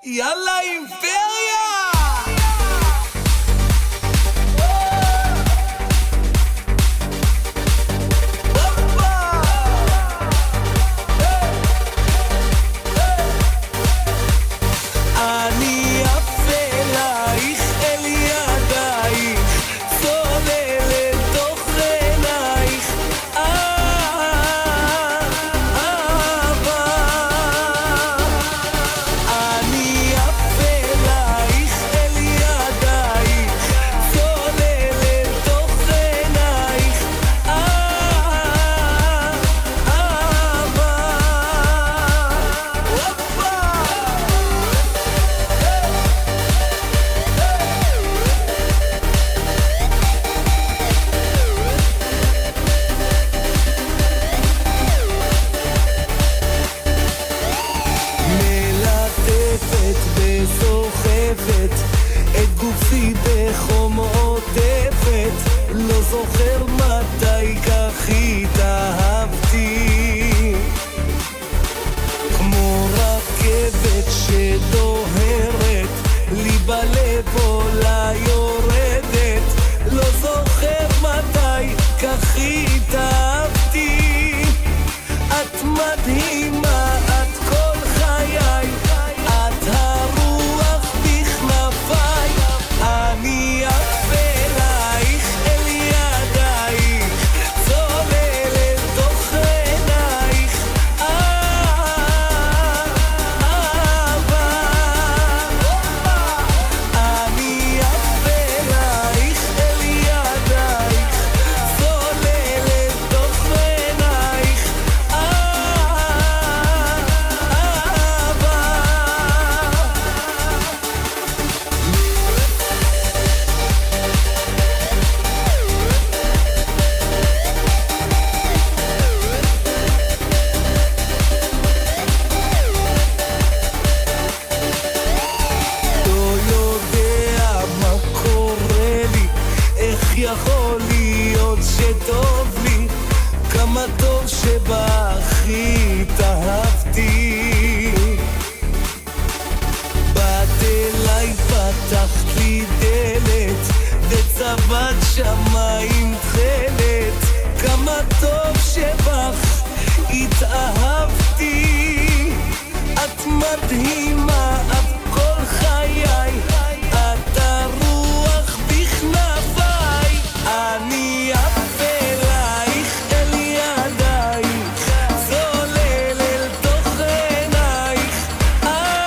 יאללה אימפריה! אני עף אלייך אל ידייך, צולל אל תוך עינייך, אהבה. אני עף אלייך אל ידייך, צולל אל תוך עינייך, אהבה. מלטפת וסוחפת את גופי בחום עוטפת, לא זוכר מתי כך התאהבתי, כמו רכבת שדוהרת לי בלב עולה יורדת, לא זוכר מתי כך התאהבתי. את מדהימה, את כל חיי, את הרוח בכנפיי. אני עף אלייך אל ידייך, צולל אל תוך עינייך, אהבה. אני עף אלייך אל ידייך, צולל אל תוך עינייך, לא יודע מה קורה לי, איך יכול להיות שטוב לי, כמה טוב שבך התאהבתי. באת אליי, פתחת לי דלת, וצבעת שמיים תכלת, כמה טוב שבך התאהבתי. את מדהימה, את כל חיי, את הרוח בכנפיי. אני עף אלייך אל ידייך, צולל אל תוך עינייך, אהבה.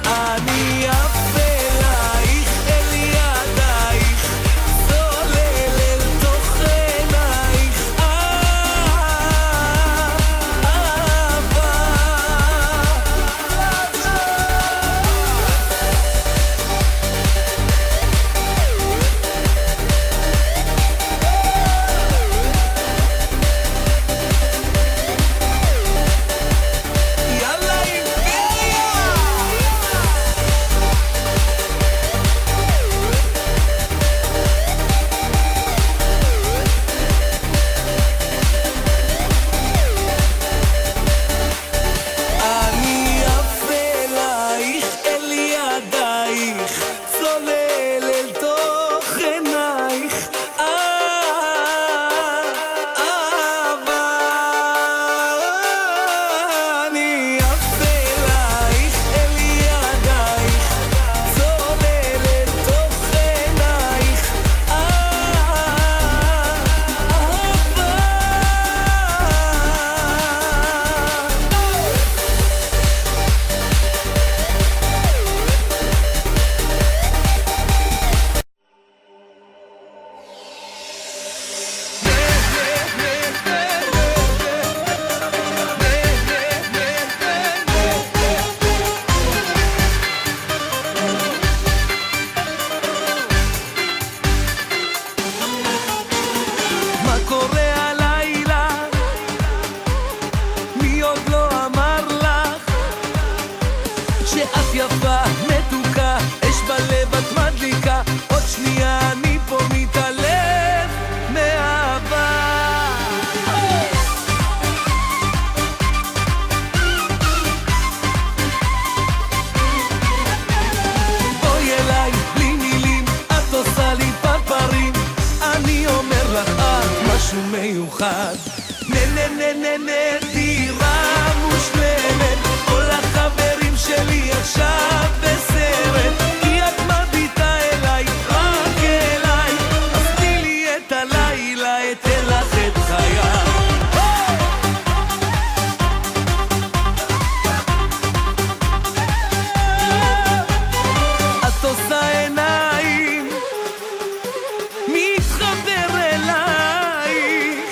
אני עף אלייך אל ידייך, צולל אל תוך עינייך, אהבה. נדירה מושלמת, כל החברים שלי עכשיו בסרט, כי את מביטה אליי, רק אליי, אז תני לי את הלילה, אתן לך את חיי. את עושה עיניים, מתחבר אלייך,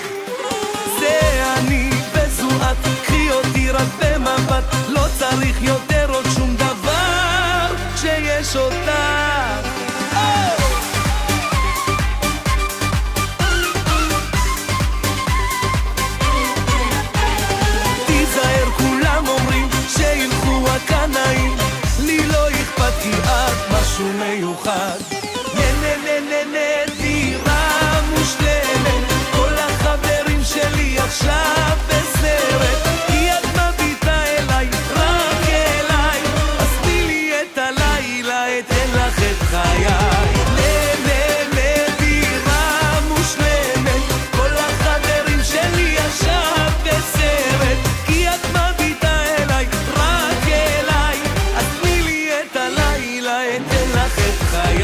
זה אני וזו את, קחי אותי רק במבט, לא צריך יותר עוד שום דבר כשיש אותך. תיזהר, כולם אומרים שילכו הקנאים, לי לא אכפת כי את משהו מיוחד. נדירה מושלמת, כל החברים שלי עכשיו בסרט, כי את מביטה אליי, רק אליי, אז תני לי את הלילה, אתן לך את חיי. נדירה מושלמת, כל החברים שלי עכשיו בסרט, כי את מביטה אליי, רק אליי, אז תני לי את הלילה, אתן לך את חיי.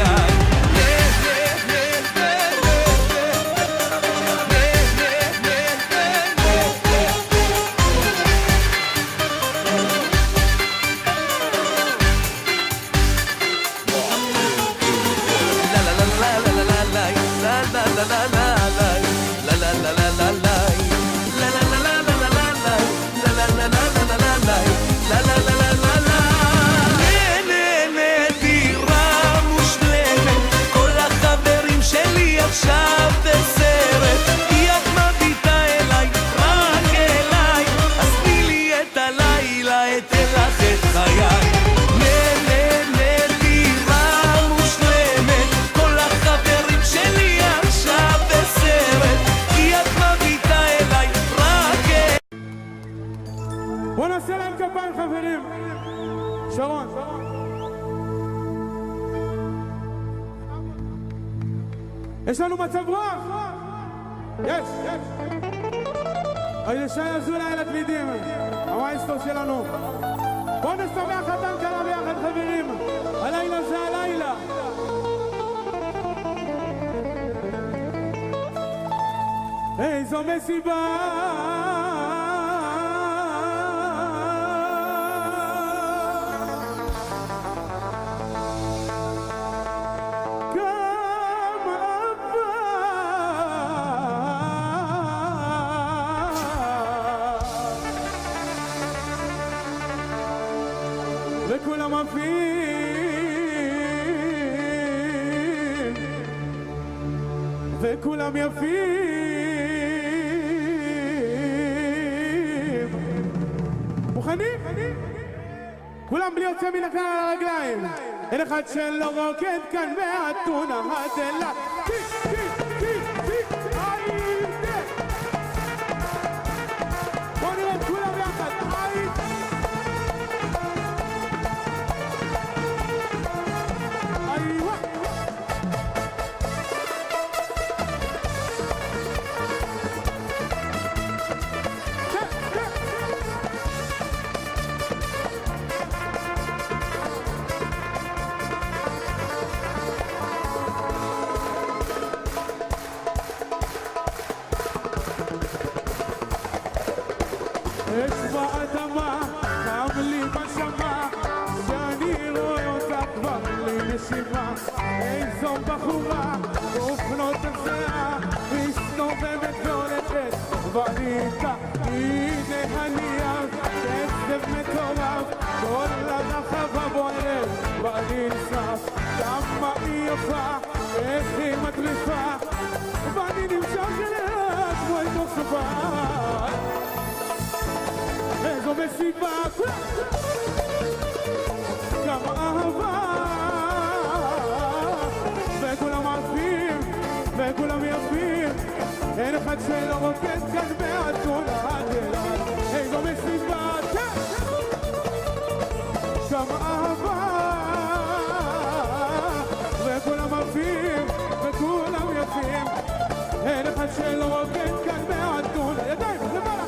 נדירה מושלמת, כל החברים שלי עכשיו בסרט, כי את מביטה אליי, רק אליי, אז תני לי את הלילה, אתן לך את חיי. נדירה מושלמת, כל החברים שלי עכשיו בסרט, כי את מביטה אליי, רק אליי. בוא נעשה להם כפיים חברים. שרון. יש לנו מצב רוח? יש. אוי לשי אזולאי לתמידים, המאסטרו שלנו. בוא נשמח חתן כלה ביחד חברים. הלילה זה הלילה. איזו מסיבה, וכולם יפים, וכולם יפים. מוכנים? כולם בלי יוצא מן הכלל על הרגליים. אין אחד שלא רוקד כאן מהטונה הדלה. בואו נראה את כולם יחד. יש באדמה, חם לי בשמה, שאני רואה אותה כבר לי נשימה. איזו בחורה, אופנות הזיעה, מסתובבת והולכת, ואני איתה, הנה הניח, כסף מטורף, כל הרחבה בוערת, ואני נסף, כמה היא יפה, איך היא מטריפה, ואני נמשך אליה כמו איתו סופה. איזו מסיבה, כמה אהבה, וכולם עפים, וכולם יפים, אין אחד שלא רוקד כאן באתונה הדלה. איזו מסיבה, כמה אהבה, וכולם עפים, וכולם יפים, אין אחד שלא רוקד כאן באתונה. ידיים, למעלה,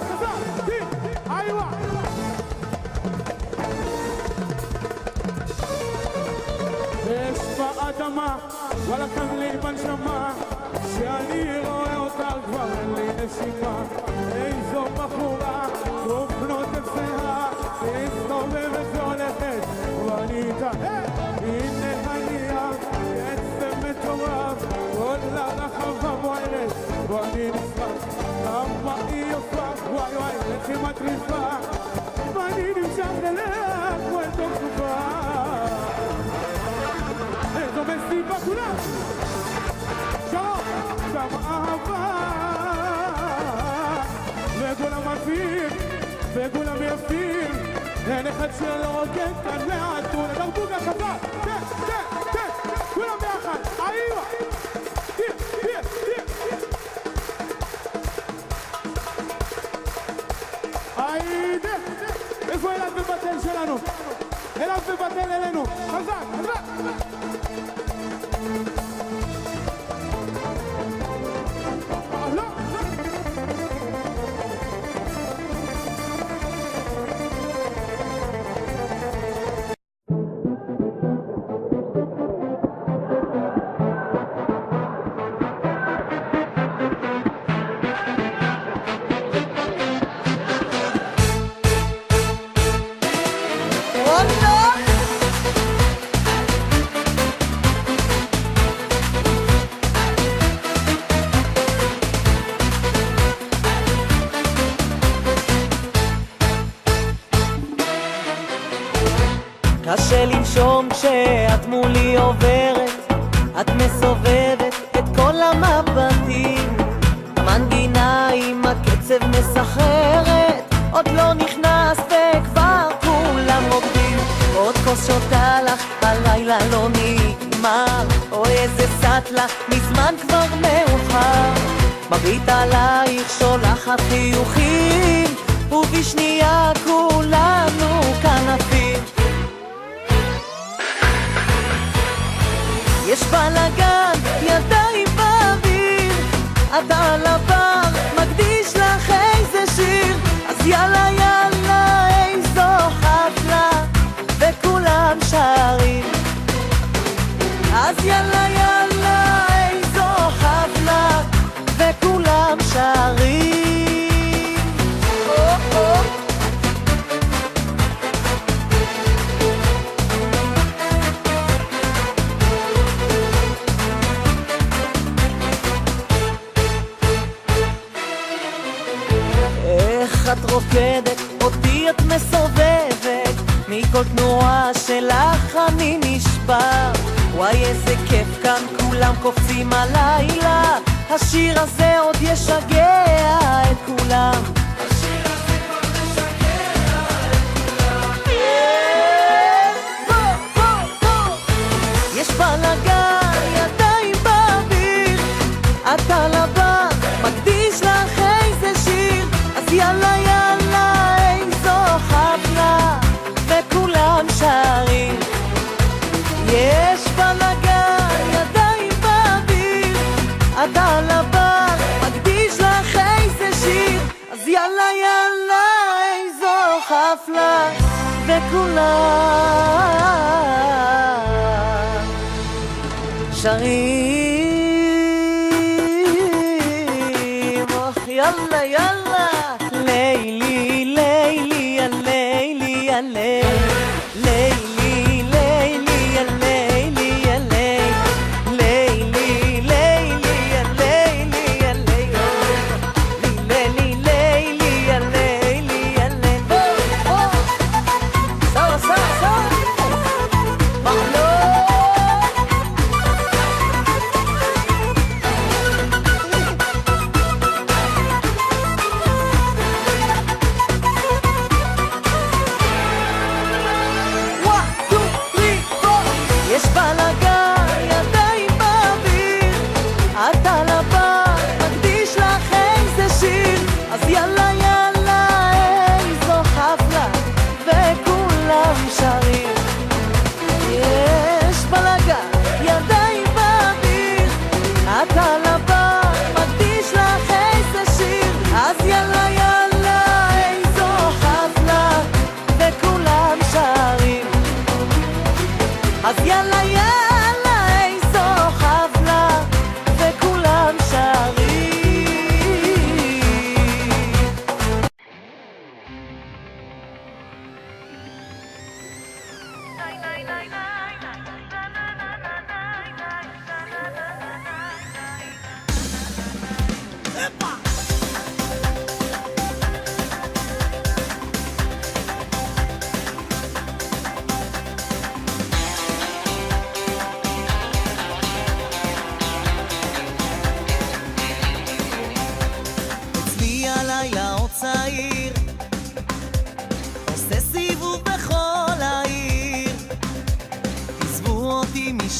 במה, וואלה כאן לי בנשמה, שאני רואה אותה כבר אין לי נשימה. איזו בחורה, רופנות הפסעה, מסתובבת והולכת, ואני איתה, הנה הנייר, עצם מטורף, כל הרחבה בוערת, ואני נשרף, כמה היא יפה, וואי וואי, איך היא מטריפה, ואני נמשך אליה כמו אל תוך תקופה. איזו מסיבה כולם, שלום, כמה אהבה, וכולם עפים, וכולם יפים, אין אחד שלא רוקד כאן מהאתון, דרבוקה חזק, כן, כן, כן, כולם ביחד, איווה, תהיה, תהיה, תהיה, היידה, איפה אלעד ובטל שלנו? אלעד ובטל אלינו, חזק, חזק, לא, קשה לנשום כשאת מולי עוברת, את מסובבת את כל המבטים, המנגינה עם הקצב מסחררת, עוד לא נכנס וכבר כולם רוקדים, עוד כוס שותה לך, הלילה לא נגמר, אוי איזה סטלה, מזמן כבר מאוחר, מביט עלייך שולחת חיוכים, ובשנייה כולנו כנפים. יש בלגן, ידיים באוויר, את על הבר, מקדיש לך איזה שיר, אז יאללה יאללה איזו חפלה, וכולם שרים. אז יאללה יאללה איזו חפלה, וכולם שרים. את רוקדת, אותי את מסובבת, מכל תנועה שלך אני נשבר. וואי איזה כיף כאן, כולם קופצים הלילה, השיר הזה עוד ישגע את כולם. השיר הזה כבר משגע את כולם. יש בלגן, ידיים באוויר, את על הבר, מקדיש לך איזה שיר, אז יאללה יאללה איזו חפלה, וכולם שרים. יש בלגן, ידיים באוויר, את על הבר, מקדיש לך איזה שיר, אז יאללה יאללה איזו חפלה, וכולם שרים. יאללה יאללה לילי לילי יא לילי יא לילי לילי לילי יא לילי יא לילי לילי יא לילי יא לילי לילי יא לילי יא לילי. סע סע סע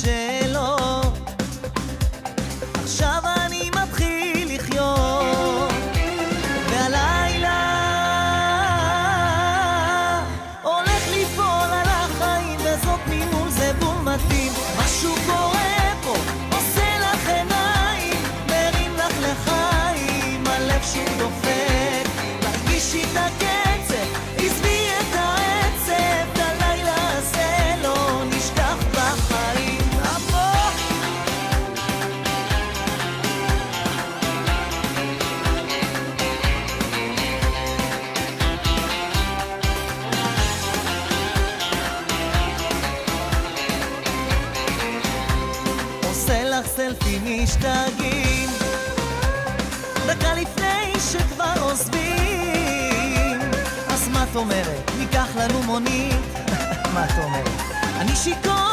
שלו. עכשיו אני מתחיל לחיות, והלילה הולך ליפול על החיים, וזאת ממול זה בול מתאים. משהו קורה פה, עושה לך עיניים, מרים לך לחיים, הלב שוב דופק, תרגישי את הקצב, עזבי את העצב, את הלילה הזה לא נשכח בחיים. עושה לך סלפי משתגעים, דקה לפני שכבר עוזבים. אז מה את אומרת? ניקח לנו מונית? מה את אומרת? אני שיכור